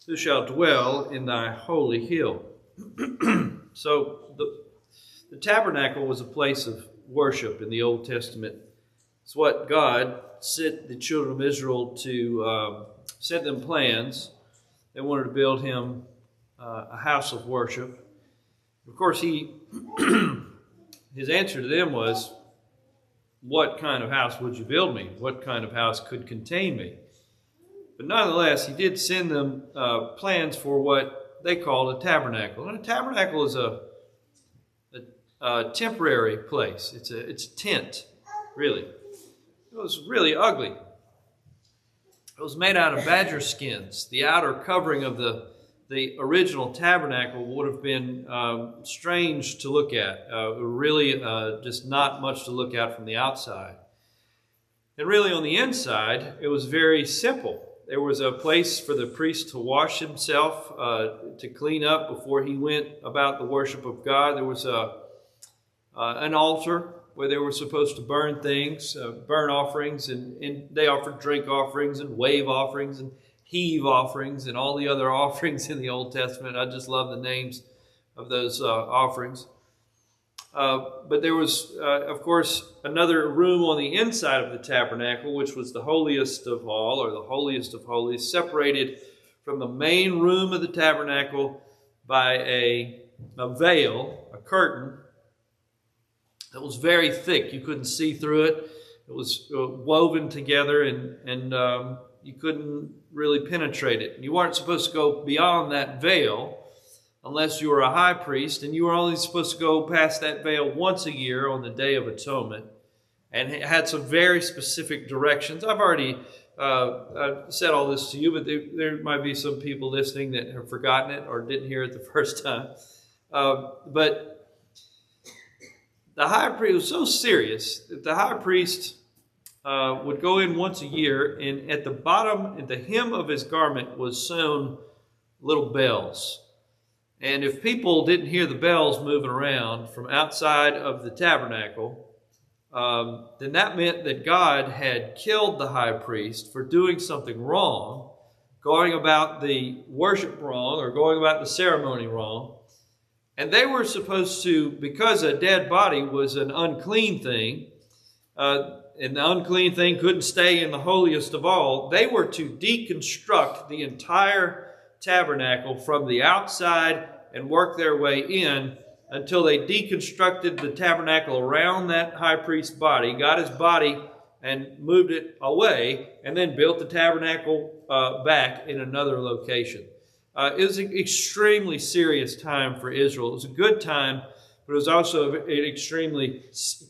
who shall dwell in thy holy hill. So the tabernacle was a place of worship in the Old Testament. It's what God sent the children of Israel to set them plans. They wanted to build him a house of worship. Of course, his answer to them was, what kind of house would you build me? What kind of house could contain me? But nonetheless, he did send them plans for what they called a tabernacle. And a tabernacle is a temporary place. It's a tent, really. It was really ugly. It was made out of badger skins. The outer covering of the original tabernacle would have been strange to look at. Really just not much to look at from the outside. And really on the inside, it was very simple. There was a place for the priest to wash himself, to clean up before he went about the worship of God. There was an altar where they were supposed to burn things, burn offerings, and they offered drink offerings and wave offerings and heave offerings and all the other offerings in the Old Testament. I just love the names of those offerings. But there was, of course, another room on the inside of the tabernacle, which was the holiest of all, or the holiest of holies, separated from the main room of the tabernacle by a veil, a curtain, that was very thick. You couldn't see through it. It was woven together, and you couldn't really penetrate it. You weren't supposed to go beyond that veil unless you were a high priest, and you were only supposed to go past that veil once a year on the Day of Atonement. And it had some very specific directions. I've already said all this to you, but there might be some people listening that have forgotten it or didn't hear it the first time. But the high priest was so serious that the high priest would go in once a year, and at the bottom, at the hem of his garment, was sewn little bells. And if people didn't hear the bells moving around from outside of the tabernacle, then that meant that God had killed the high priest for doing something wrong, going about the worship wrong, or going about the ceremony wrong. And they were supposed to, because a dead body was an unclean thing, and the unclean thing couldn't stay in the holiest of all, they were to deconstruct the entire tabernacle from the outside and work their way in until they deconstructed the tabernacle around that high priest's body, got his body and moved it away, and then built the tabernacle back in another location. It was an extremely serious time for Israel. It was a good time, but it was also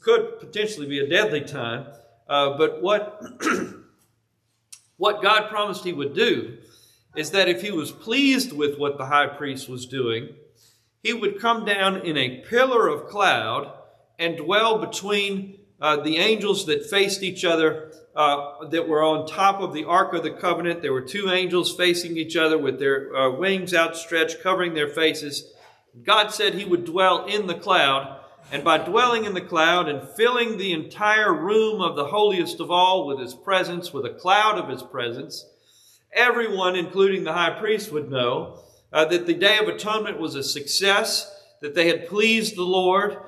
could potentially be a deadly time. But what God promised he would do is that if he was pleased with what the high priest was doing, he would come down in a pillar of cloud and dwell between the angels that faced each other, that were on top of the Ark of the Covenant. There were two angels facing each other with their wings outstretched, covering their faces. God said he would dwell in the cloud, and by dwelling in the cloud and filling the entire room of the holiest of all with his presence, with a cloud of his presence, everyone, including the high priest, would know that the Day of Atonement was a success, that they had pleased the Lord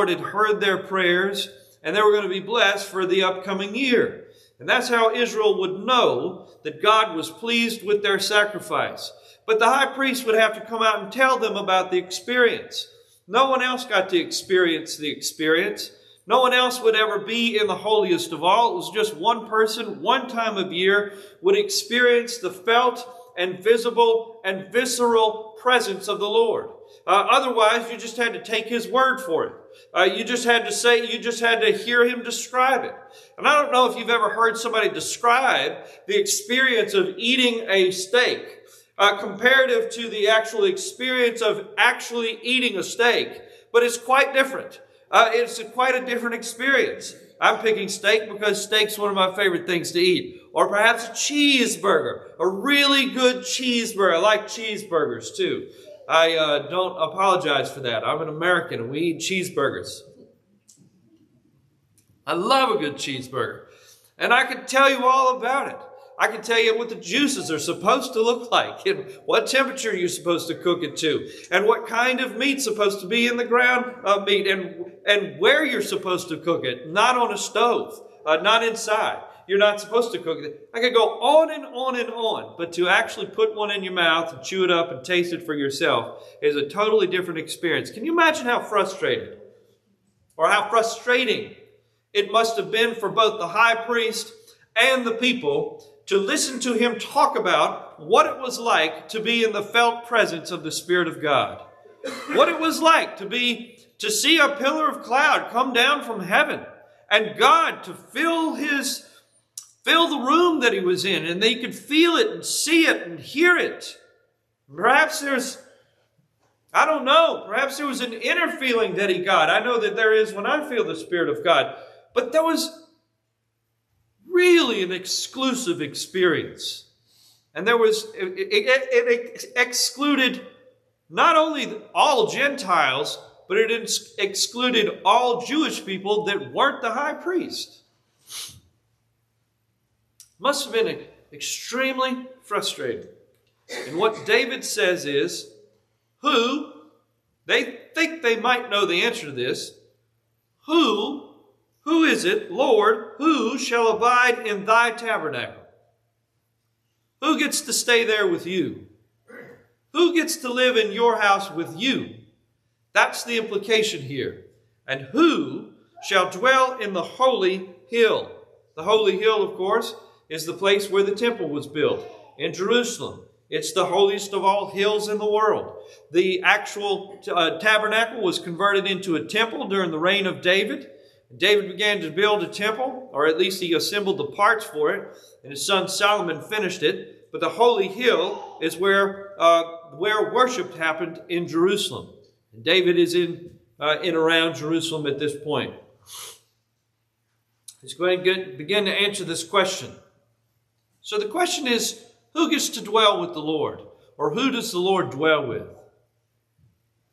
had heard their prayers, and they were going to be blessed for the upcoming year. And that's how Israel would know that God was pleased with their sacrifice. But the high priest would have to come out and tell them about the experience. No one else got to experience the experience. No one else would ever be in the holiest of all. It was just one person, one time of year, would experience the felt and visible and visceral presence of the Lord. Otherwise, you just had to take his word for it. You just had to hear him describe it. And I don't know if you've ever heard somebody describe the experience of eating a steak comparative to the actual experience of actually eating a steak, but it's quite different. It's quite a different experience. I'm picking steak because steak's one of my favorite things to eat. Or perhaps a cheeseburger, a really good cheeseburger. I like cheeseburgers too. I don't apologize for that. I'm an American and we eat cheeseburgers. I love a good cheeseburger. And I could tell you all about it. I can tell you what the juices are supposed to look like, and what temperature you're supposed to cook it to, and what kind of meat's supposed to be in the ground meat, and where you're supposed to cook it, not on a stove, not inside. You're not supposed to cook it. I could go on and on and on, but to actually put one in your mouth and chew it up and taste it for yourself is a totally different experience. Can you imagine how frustrated or how frustrating it must have been for both the high priest and the people to listen to him talk about what it was like to be in the felt presence of the Spirit of God? What it was like to see a pillar of cloud come down from heaven and God to fill the room that he was in, and they could feel it and see it and hear it. Perhaps perhaps there was an inner feeling that he got. I know that there is when I feel the Spirit of God. But there was really an exclusive experience. And it excluded not only all Gentiles, but it excluded all Jewish people that weren't the high priest. Must have been extremely frustrating. And what David says is, they think they might know the answer to this, who is it, Lord, who shall abide in thy tabernacle? Who gets to stay there with you? Who gets to live in your house with you? That's the implication here. And who shall dwell in the holy hill? The holy hill, of course, is the place where the temple was built in Jerusalem. It's the holiest of all hills in the world. The actual tabernacle was converted into a temple during the reign of David. David began to build a temple, or at least he assembled the parts for it, and his son Solomon finished it. But the holy hill is where worship happened in Jerusalem. And David is in around Jerusalem at this point. He's going to begin to answer this question. So the question is, who gets to dwell with the Lord? Or who does the Lord dwell with?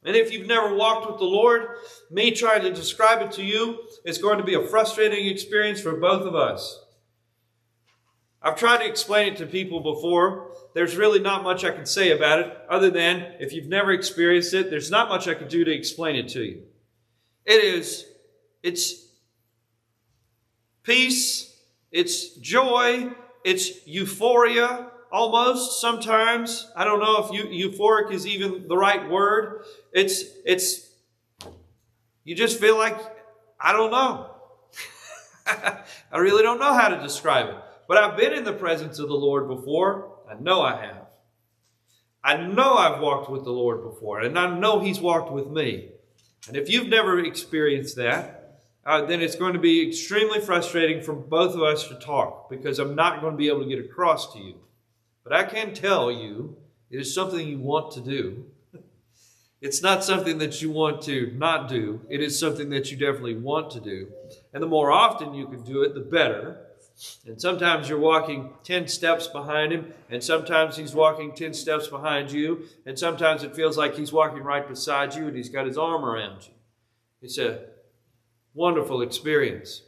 And if you've never walked with the Lord, me trying to describe it to you is going to be a frustrating experience for both of us. I've tried to explain it to people before. There's really not much I can say about it, other than if you've never experienced it, there's not much I can do to explain it to you. It's peace, it's joy, it's euphoria, almost sometimes. I don't know if euphoric is even the right word. You just feel like, I don't know. I really don't know how to describe it. But I've been in the presence of the Lord before. I know I have. I know I've walked with the Lord before, and I know He's walked with me. And if you've never experienced that, then it's going to be extremely frustrating for both of us to talk, because I'm not going to be able to get across to you. But I can tell you, it is something you want to do. It's not something that you want to not do. It is something that you definitely want to do. And the more often you can do it, the better. And sometimes you're walking 10 steps behind Him, and sometimes He's walking 10 steps behind you, and sometimes it feels like He's walking right beside you and He's got His arm around you. It's a wonderful experience.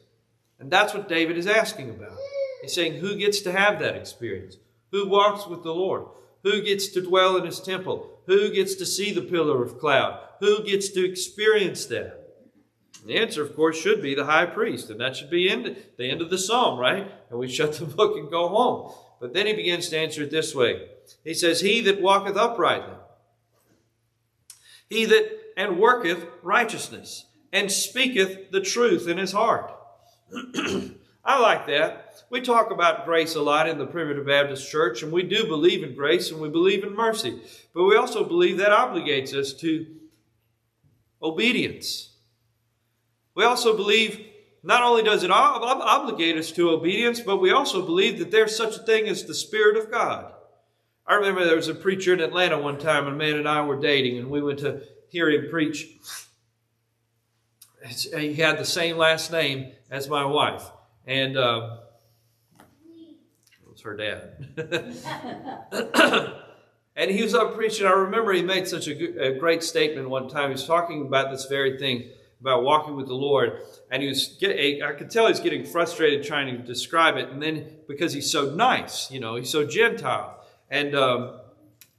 And that's what David is asking about. He's saying, who gets to have that experience? Who walks with the Lord? Who gets to dwell in His temple? Who gets to see the pillar of cloud? Who gets to experience that? And the answer, of course, should be the high priest. And that should be the end of the psalm, right? And we shut the book and go home. But then he begins to answer it this way. He says, he that walketh uprightly, he that and worketh righteousness, and speaketh the truth in his heart. I like that. We talk about grace a lot in the Primitive Baptist Church, and we do believe in grace and we believe in mercy. But we also believe that obligates us to obedience. We also believe not only does it obligate us to obedience, but we also believe that there's such a thing as the Spirit of God. I remember there was a preacher in Atlanta one time, a man and I were dating, and we went to hear him preach. He had the same last name as my wife, and it was her dad. And he was up preaching. I remember he made such a great statement one time. He was talking about this very thing, about walking with the Lord. And I could tell he's getting frustrated trying to describe it. And then because he's so nice, he's so Gentile. And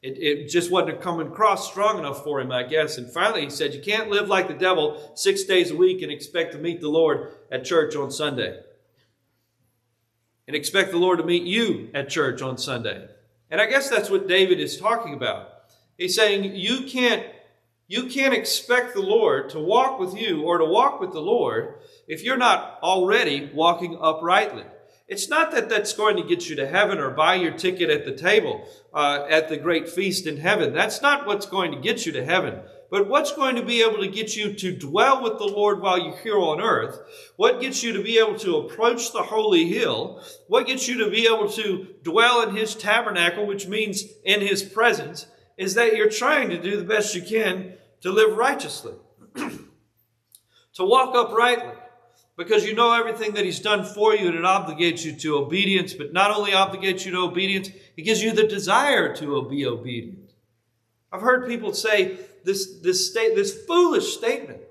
it just wasn't coming across strong enough for him, I guess. And finally he said, you can't live like the devil 6 days a week and expect to meet the Lord at church on Sunday. And expect the Lord to meet you at church on Sunday. And I guess that's what David is talking about. He's saying you can't expect the Lord to walk with you or to walk with the Lord if you're not already walking uprightly. It's not that that's going to get you to heaven or buy your ticket at the table at the great feast in heaven. That's not what's going to get you to heaven. But what's going to be able to get you to dwell with the Lord while you're here on earth? What gets you to be able to approach the holy hill? What gets you to be able to dwell in his tabernacle, which means in his presence, is that you're trying to do the best you can to live righteously, to walk uprightly, because you know everything that he's done for you, and it obligates you to obedience, but not only obligates you to obedience, it gives you the desire to be obedient. I've heard people say this foolish statement.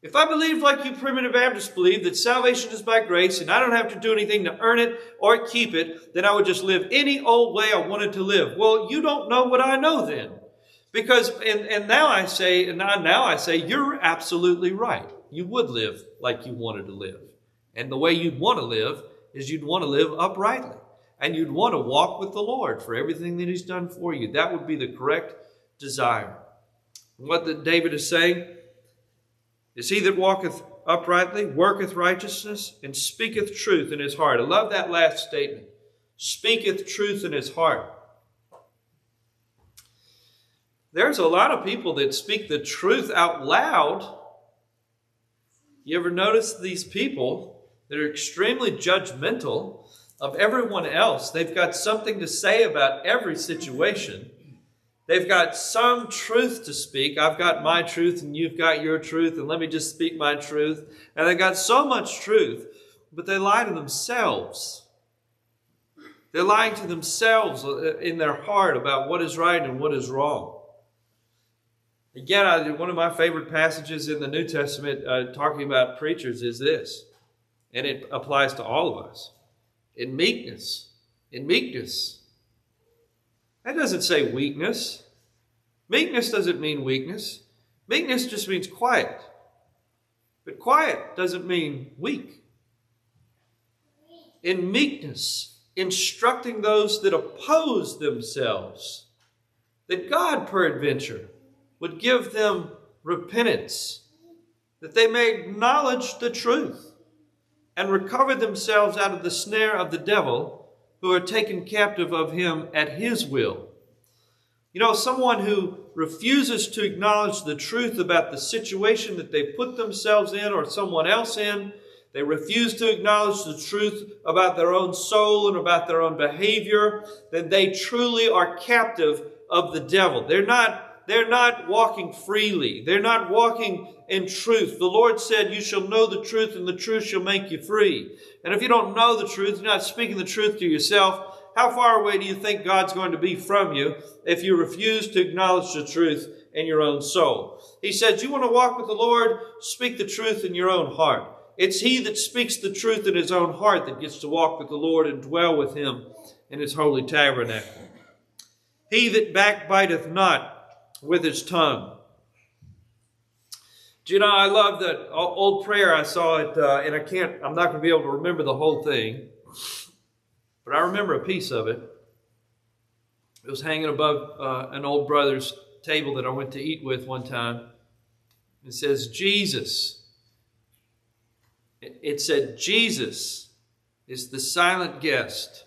If I believed like you primitive Baptists believe that salvation is by grace and I don't have to do anything to earn it or keep it, then I would just live any old way I wanted to live. Well, you don't know what I know then. Because, now I say, you're absolutely right. You would live like you wanted to live. And the way you'd want to live is you'd want to live uprightly. And you'd want to walk with the Lord for everything that he's done for you. That would be the correct desire. What David is saying is he that walketh uprightly, worketh righteousness, and speaketh truth in his heart. I love that last statement. Speaketh truth in his heart. There's a lot of people that speak the truth out loud. You ever notice these people that are extremely judgmental of everyone else? They've got something to say about every situation. They've got some truth to speak. I've got my truth and you've got your truth, and let me just speak my truth. And they've got so much truth, but they lie to themselves. They're lying to themselves in their heart about what is right and what is wrong. Again, one of my favorite passages in the New Testament talking about preachers is this, and it applies to all of us. In meekness. That doesn't say weakness. Meekness doesn't mean weakness. Meekness just means quiet. But quiet doesn't mean weak. In meekness, instructing those that oppose themselves, that God peradventure would give them repentance, that they may acknowledge the truth and recover themselves out of the snare of the devil, who are taken captive of him at his will. Someone who refuses to acknowledge the truth about the situation that they put themselves in or someone else in, they refuse to acknowledge the truth about their own soul and about their own behavior, then they truly are captive of the devil. They're not walking freely. They're not walking in truth. The Lord said, you shall know the truth, and the truth shall make you free. And if you don't know the truth, you're not speaking the truth to yourself, how far away do you think God's going to be from you if you refuse to acknowledge the truth in your own soul? He says, you want to walk with the Lord? Speak the truth in your own heart. It's he that speaks the truth in his own heart that gets to walk with the Lord and dwell with him in his holy tabernacle. He that backbiteth not with his tongue. Do you know, I love that old prayer. I saw it, and I'm not going to be able to remember the whole thing, but I remember a piece of it. It was hanging above an old brother's table that I went to eat with one time. It says, Jesus. It said, Jesus is the silent guest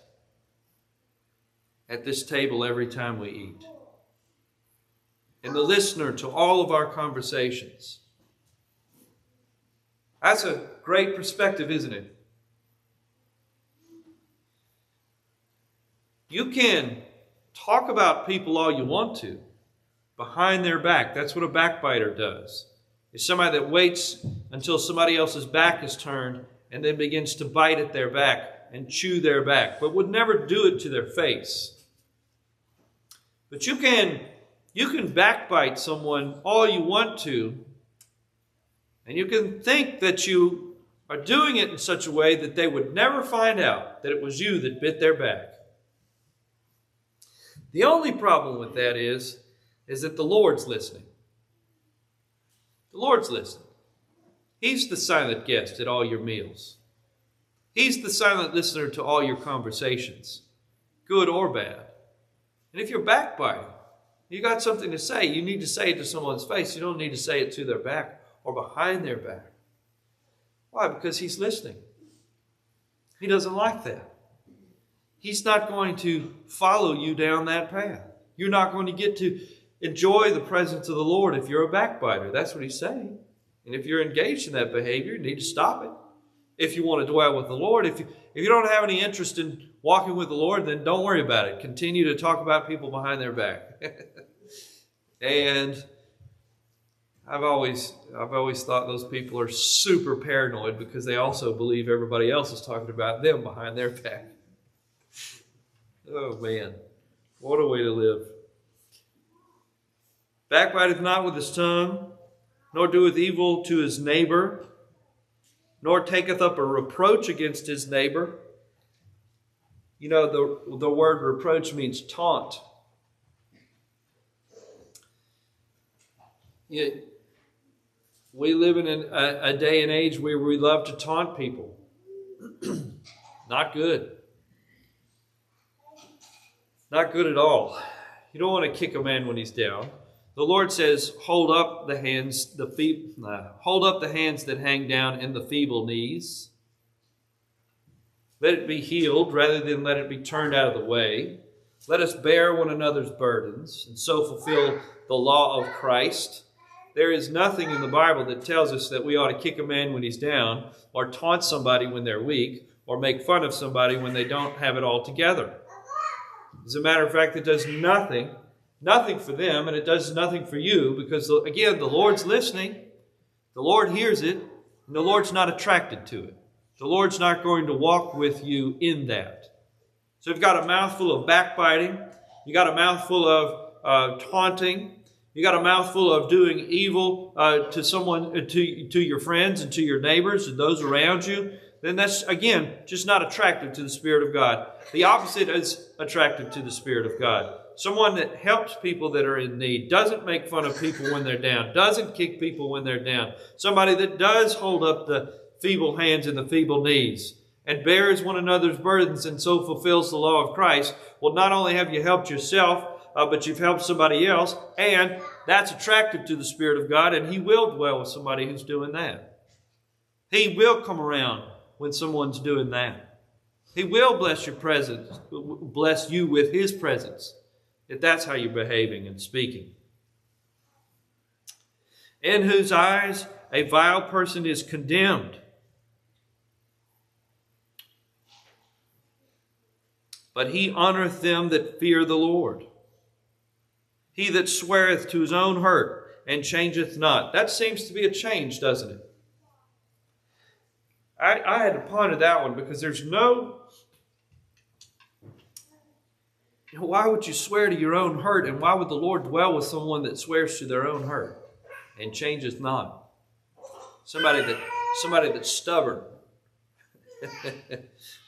at this table every time we eat, and the listener to all of our conversations. That's a great perspective, isn't it? You can talk about people all you want to behind their back. That's what a backbiter does. It's somebody that waits until somebody else's back is turned and then begins to bite at their back and chew their back, but would never do it to their face. But you can backbite someone all you want to, And you can think that you are doing it in such a way that they would never find out that it was you that bit their back. The only problem with that is that the Lord's listening. The Lord's listening. He's the silent guest at all your meals. He's the silent listener to all your conversations, good or bad. And if you're backbiting, you got something to say, you need to say it to someone's face. You don't need to say it to their back or behind their back. Why? Because He's listening. He doesn't like that. He's not going to follow you down that path. You're not going to get to enjoy the presence of the Lord if you're a backbiter. That's what He's saying. And if you're engaged in that behavior, you need to stop it. If you want to dwell with the Lord, if you don't have any interest in walking with the Lord, then don't worry about it. Continue to talk about people behind their back. And I've always thought those people are super paranoid because they also believe everybody else is talking about them behind their back. Oh man, what a way to live. Backbiteth not with his tongue, nor doeth evil to his neighbor, nor taketh up a reproach against his neighbor. You know, the word reproach means taunt. We live in a day and age where we love to taunt people. Not good. Not good at all. You don't want to kick a man when he's down. The Lord says, hold up the hands that hang down and the feeble knees. Let it be healed rather than let it be turned out of the way. Let us bear one another's burdens and so fulfill the law of Christ. There is nothing in the Bible that tells us that we ought to kick a man when he's down, or taunt somebody when they're weak, or make fun of somebody when they don't have it all together. As a matter of fact, it does nothing for them, and it does nothing for you, because, again, the Lord's listening. The Lord hears it, and the Lord's not attracted to it. The Lord's not going to walk with you in that. So you've got a mouthful of backbiting. You got a mouthful of taunting. You got a mouthful of doing evil to someone, to your friends and to your neighbors and those around you. Then that's, again, just not attractive to the Spirit of God. The opposite is attractive to the Spirit of God. Someone that helps people that are in need, doesn't make fun of people when they're down, doesn't kick people when they're down. Somebody that does hold up the feeble hands and the feeble knees and bears one another's burdens and so fulfills the law of Christ. Well, not only have you helped yourself, but you've helped somebody else, and that's attractive to the Spirit of God, and He will dwell with somebody who's doing that. He will come around when someone's doing that. He will bless your presence, bless you with His presence, if that's how you're behaving and speaking. In whose eyes a vile person is condemned, but he honoreth them that fear the Lord. He that sweareth to his own hurt and changeth not. That seems to be a change, doesn't it? I had to ponder that one, because there's no... Why would you swear to your own hurt, and why would the Lord dwell with someone that swears to their own hurt and changeth not? Somebody that's stubborn.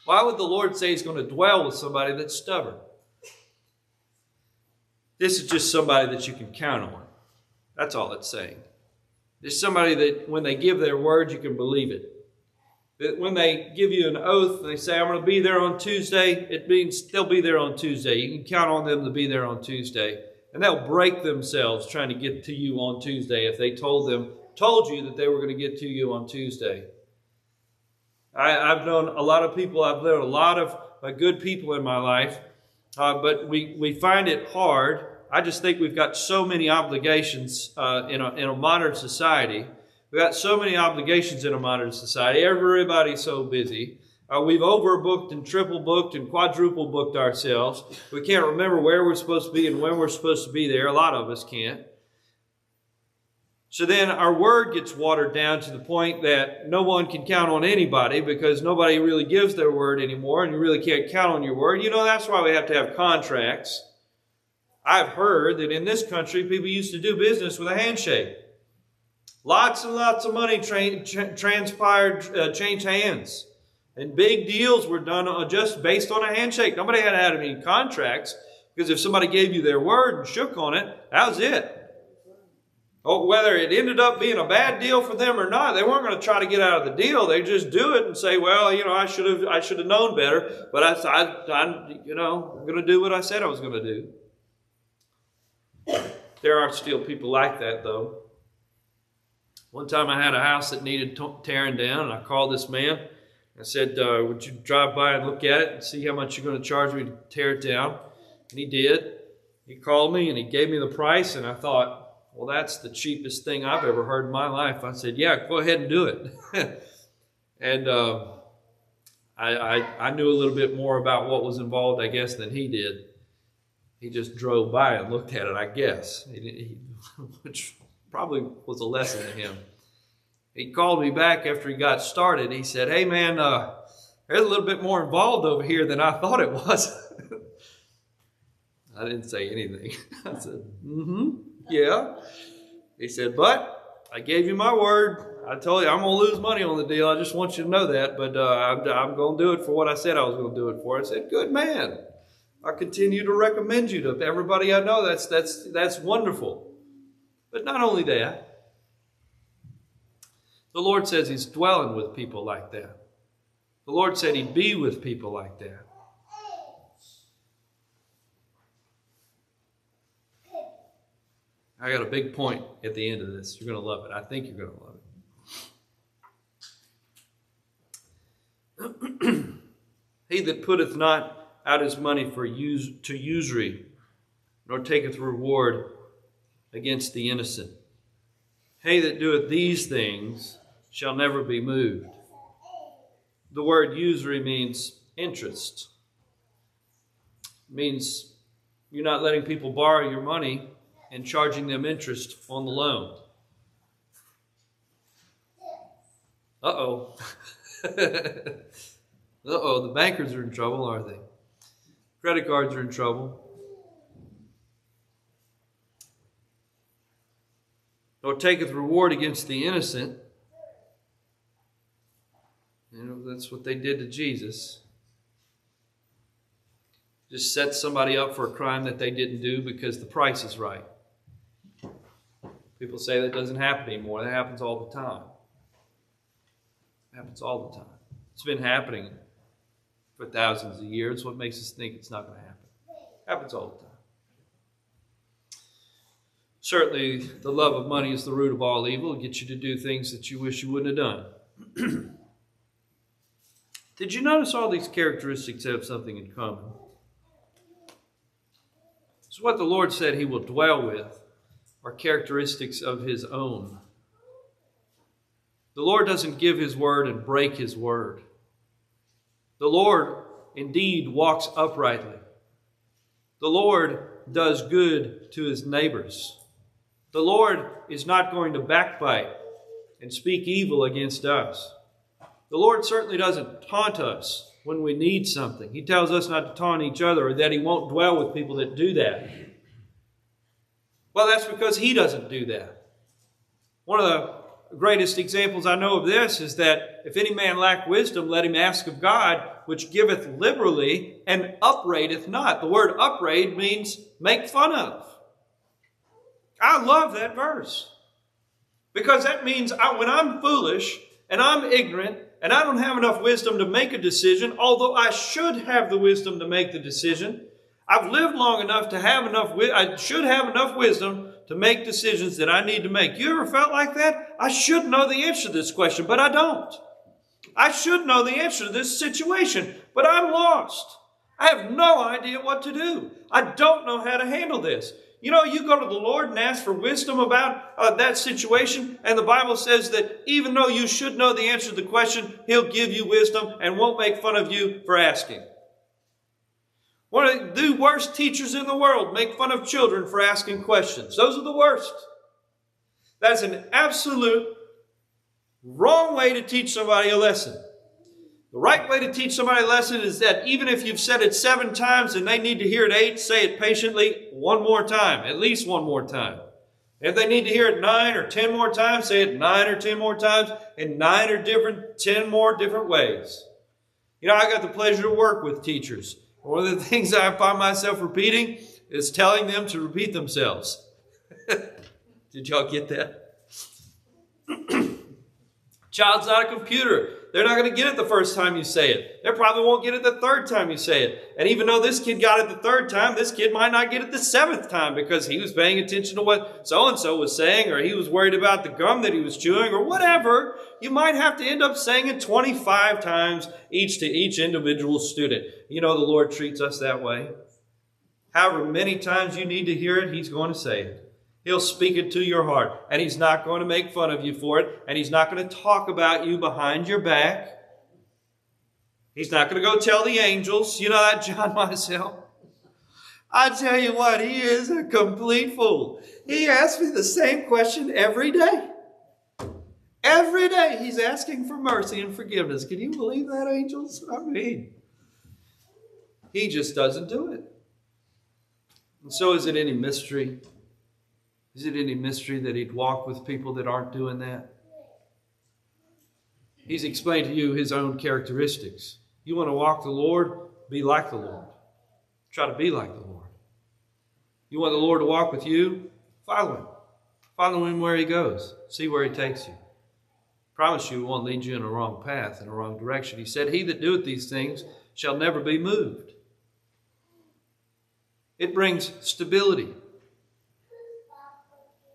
Why would the Lord say He's going to dwell with somebody that's stubborn? This is just somebody that you can count on. That's all it's saying. There's somebody that when they give their word, you can believe it. That when they give you an oath and they say, I'm going to be there on Tuesday, it means they'll be there on Tuesday. You can count on them to be there on Tuesday. And they'll break themselves trying to get to you on Tuesday if they told you that they were going to get to you on Tuesday. I've known a lot of people. I've known a lot of good people in my life. But we find it hard. I just think we've got so many obligations in a modern society. We've got so many obligations in a modern society. Everybody's so busy. We've overbooked and triple booked and quadruple booked ourselves. We can't remember where we're supposed to be and when we're supposed to be there. A lot of us can't. So then our word gets watered down to the point that no one can count on anybody, because nobody really gives their word anymore, and you really can't count on your word. You know, that's why we have to have contracts. I've heard that in this country, people used to do business with a handshake. Lots and lots of money transpired, changed hands. And big deals were done just based on a handshake. Nobody had any contracts, because if somebody gave you their word and shook on it, that was it. Oh, whether it ended up being a bad deal for them or not, they weren't going to try to get out of the deal. They just do it and say, well, I should have known better, but I'm going to do what I said I was going to do. There are still people like that, though. One time I had a house that needed tearing down, and I called this man. I said, would you drive by and look at it and see how much you're going to charge me to tear it down? And he did. He called me and he gave me the price, and I thought, well, that's the cheapest thing I've ever heard in my life. I said, yeah, go ahead and do it. And I knew a little bit more about what was involved, I guess, than he did. He just drove by and looked at it, I guess, which probably was a lesson to him. He called me back after he got started. He said, hey, man, there's a little bit more involved over here than I thought it was. I didn't say anything. I said, yeah. He said, but I gave you my word. I told you I'm going to lose money on the deal. I just want you to know that. But I'm going to do it for what I said I was going to do it for. I said, good man. I continue to recommend you to everybody I know. That's wonderful. But not only that, the Lord says he's dwelling with people like that. The Lord said he'd be with people like that. I got a big point at the end of this. You're going to love it. I think you're going to love it. He that putteth not out his money to usury, nor taketh reward against the innocent. He that doeth these things shall never be moved. The word usury means interest. It means you're not letting people borrow your money and charging them interest on the loan. Uh-oh. Uh-oh, the bankers are in trouble, are they? Credit cards are in trouble. Nor taketh reward against the innocent. That's what they did to Jesus. Just set somebody up for a crime that they didn't do because the price is right. People say that doesn't happen anymore. That happens all the time. It happens all the time. It's been happening for thousands of years. What makes us think it's not going to happen? It happens all the time. Certainly, the love of money is the root of all evil. It gets you to do things that you wish you wouldn't have done. Did you notice all these characteristics have something in common? It's what the Lord said he will dwell with, are characteristics of his own. The Lord doesn't give his word and break his word. The Lord indeed walks uprightly. The Lord does good to his neighbors. The Lord is not going to backbite and speak evil against us. The Lord certainly doesn't taunt us when we need something. He tells us not to taunt each other, or that he won't dwell with people that do that. Well, that's because he doesn't do that. One of the greatest examples I know of this is that if any man lack wisdom, let him ask of God, which giveth liberally and upbraideth not. The word upbraid means make fun of. I love that verse. Because that means when I'm foolish and I'm ignorant and I don't have enough wisdom to make a decision, although I should have the wisdom to make the decision, I've lived long enough to have I should have enough wisdom to make decisions that I need to make. You ever felt like that? I should know the answer to this question, but I don't. I should know the answer to this situation, but I'm lost. I have no idea what to do. I don't know how to handle this. You know, you go to the Lord and ask for wisdom about that situation, and the Bible says that even though you should know the answer to the question, he'll give you wisdom and won't make fun of you for asking. One of the worst teachers in the world make fun of children for asking questions. Those are the worst. That's an absolute wrong way to teach somebody a lesson. The right way to teach somebody a lesson is that even if you've said it 7 times and they need to hear it 8, say it patiently one more time, at least one more time. If they need to hear it 9 or 10 more times, say it 9 or 10 more times in 10 more different ways. You know, I got the pleasure to work with teachers. One of the things I find myself repeating is telling them to repeat themselves. Did y'all get that? Child's not a computer. They're not going to get it the first time you say it. They probably won't get it the third time you say it. And even though this kid got it the third time, this kid might not get it the 7th time because he was paying attention to what so-and-so was saying, or he was worried about the gum that he was chewing, or whatever. You might have to end up saying it 25 times each to each individual student. You know, the Lord treats us that way. However many times you need to hear it, He's going to say it. He'll speak it to your heart, and He's not going to make fun of you for it, and He's not going to talk about you behind your back. He's not going to go tell the angels, you know that John Mizell? I tell you what, he is a complete fool. He asks me the same question every day. Every day he's asking for mercy and forgiveness. Can you believe that, angels? I mean, he just doesn't do it. And so is it any mystery? Is it any mystery that he'd walk with people that aren't doing that? He's explained to you his own characteristics. You want to walk the Lord? Be like the Lord. Try to be like the Lord. You want the Lord to walk with you? Follow Him. Follow Him where He goes. See where He takes you. I promise you, He won't lead you in a wrong path, in a wrong direction. He said, "He that doeth these things shall never be moved." It brings stability.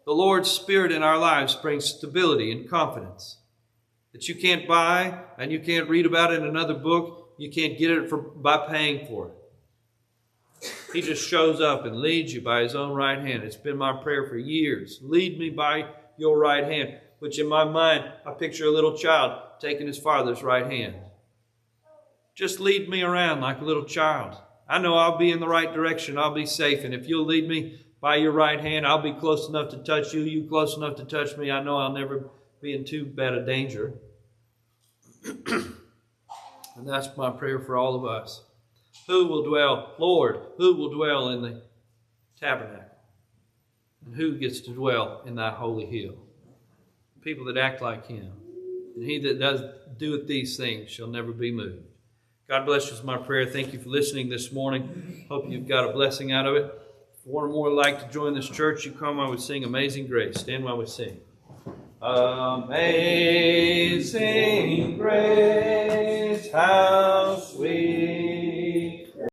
The Lord's Spirit in our lives brings stability and confidence that you can't buy and you can't read about in another book. You can't get it by paying for it. He just shows up and leads you by His own right hand. It's been my prayer for years. Lead me by your right hand, which in my mind, I picture a little child taking his father's right hand. Just lead me around like a little child. I know I'll be in the right direction. I'll be safe. And if you'll lead me by your right hand, I'll be close enough to touch you. You close enough to touch me. I know I'll never be in too bad a danger. And that's my prayer for all of us. Who will dwell, Lord, who will dwell in the tabernacle? And who gets to dwell in thy holy hill? People that act like Him. And he that doeth these things shall never be moved. God bless you is my prayer. Thank you for listening this morning. Hope you've got a blessing out of it. If one or more would like to join this church, you come while we sing Amazing Grace. Stand while we sing. Amazing grace, how sweet